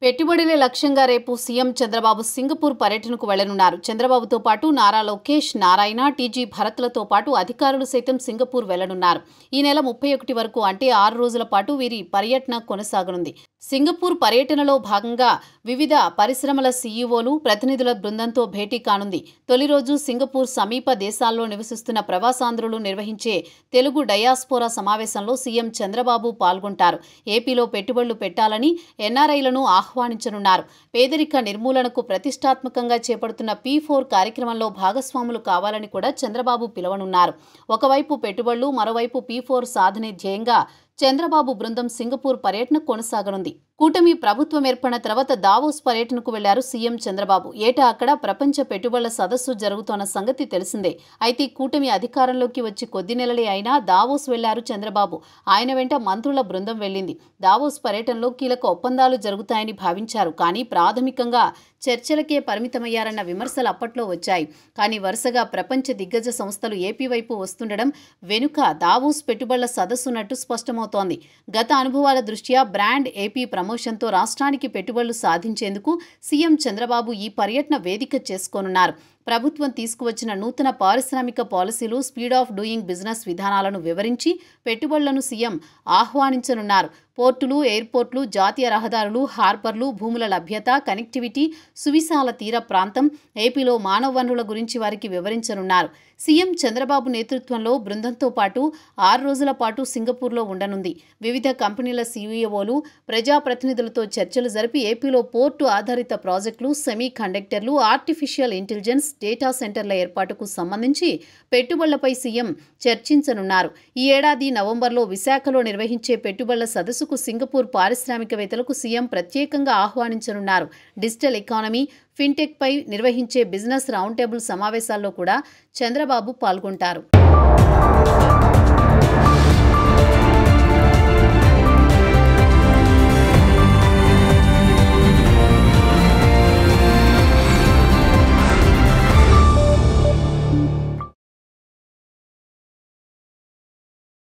పెట్టుబడులే లక్ష్యంగా రేపు CM Chandrababu Singapore పర్యటనకు వెళ్లనున్నారు. చంద్రబాబుతో పాటు నారా లోకేష్, నారాయణ, టీజీ భరత్లతో పాటు అధికారులు సైతం సింగపూర్ వెళ్లనున్నారు. ఈ నెల 31 వరకు అంటే 6 రోజుల పాటు వీరి పర్యటన కొనసాగనుంది. సింగపూర్ పర్యటనలో భాగంగా వివిధ పరిశ్రమల సీఈఓలు, ప్రతినిధుల బృందంతో భేటీ కానుంది. తొలి రోజు సింగపూర్ సమీప దేశాల్లో నివసిస్తున్న ప్రవాసాంధ్రులు నిర్వహించే తెలుగు డయాస్పోరా సమావేశంలో సీఎం చంద్రబాబు పాల్గొంటారు. ఏపీలో పెట్టుబడులు పెట్టాలని ఎన్ఆర్ఐలను ఆహ్వానించనున్నారు. పేదరిక నిర్మూలనకు ప్రతిష్టాత్మకంగా చేపడుతున్న P4 కార్యక్రమంలో భాగస్వాములు కావాలని కూడా చంద్రబాబు పిలువనున్నారు. ఒకవైపు పెట్టుబడులు, మరోవైపు P4 సాధనే ధ్యేయంగా చంద్రబాబు బృందం సింగపూర్ పర్యటన కొనసాగనుంది. కూటమి ప్రభుత్వం ఏర్పడిన తర్వాత దావోస్ పర్యటనకు వెళ్లారు సీఎం చంద్రబాబు. ఏటా అక్కడ ప్రపంచ పెట్టుబడుల సదస్సు జరుగుతోన్న సంగతి తెలిసిందే. అయితే కూటమి అధికారంలోకి వచ్చి కొద్ది నెలలే అయినా దావోస్ వెళ్లారు చంద్రబాబు. ఆయన వెంట మంత్రుల బృందం వెళ్లింది. దావోస్ పర్యటనలో కీలక ఒప్పందాలు జరుగుతాయని భావించారు. కానీ ప్రాథమికంగా చర్చలకే పరిమితమయ్యారన్న విమర్శలు అప్పట్లో వచ్చాయి. కానీ వరుసగా ప్రపంచ దిగ్గజ సంస్థలు ఏపీ వైపు వస్తుండడం వెనుక దావోస్ పెట్టుబడుల సదస్సున్నట్టు స్పష్టమవుతోంది. గత అనుభవాల దృష్ట్యా బ్రాండ్ ఏపీ ప్రమోషన్తో రాష్ట్రానికి పెట్టుబడులు సాధించేందుకు సీఎం చంద్రబాబు ఈ పర్యటన వేదిక చేసుకోనున్నారు. ప్రభుత్వం తీసుకువచ్చిన నూతన పారిశ్రామిక పాలసీలు, స్పీడ్ ఆఫ్ డూయింగ్ బిజినెస్ విధానాలను వివరించి పెట్టుబడులను సీఎం ఆహ్వానించనున్నారు. పోర్టులు, ఎయిర్పోర్టులు, జాతీయ రహదారులు, హార్బర్లు, భూముల లభ్యత, కనెక్టివిటీ, సువిశాల తీర ప్రాంతం, ఏపీలో మానవ వనరుల గురించి వారికి వివరించనున్నారు. సీఎం చంద్రబాబు నేతృత్వంలో బృందంతో పాటు 6 రోజుల పాటు సింగపూర్లో ఉండనుంది. వివిధ కంపెనీల సీఈఓలు, ప్రజాప్రతినిధులతో చర్చలు జరిపి ఏపీలో పోర్టు ఆధారిత ప్రాజెక్టులు, సెమీ కండక్టర్లు, ఆర్టిఫిషియల్ ఇంటెలిజెన్స్, డేటా సెంటర్ల ఏర్పాటుకు సంబంధించి పెట్టుబడులపై సీఎం చర్చించనున్నారు. ఈ ఏడాది నవంబర్లో విశాఖలో నిర్వహించే పెట్టుబడుల సదస్సుకు సింగపూర్ పారిశ్రామికవేత్తలకు సీఎం ప్రత్యేకంగా ఆహ్వానించనున్నారు. డిజిటల్ ఎకానమీ, ఫిన్టెక్ పై నిర్వహించే బిజినెస్ రౌండ్ టేబుల్ సమావేశాల్లో కూడా చంద్రబాబు పాల్గొంటారు.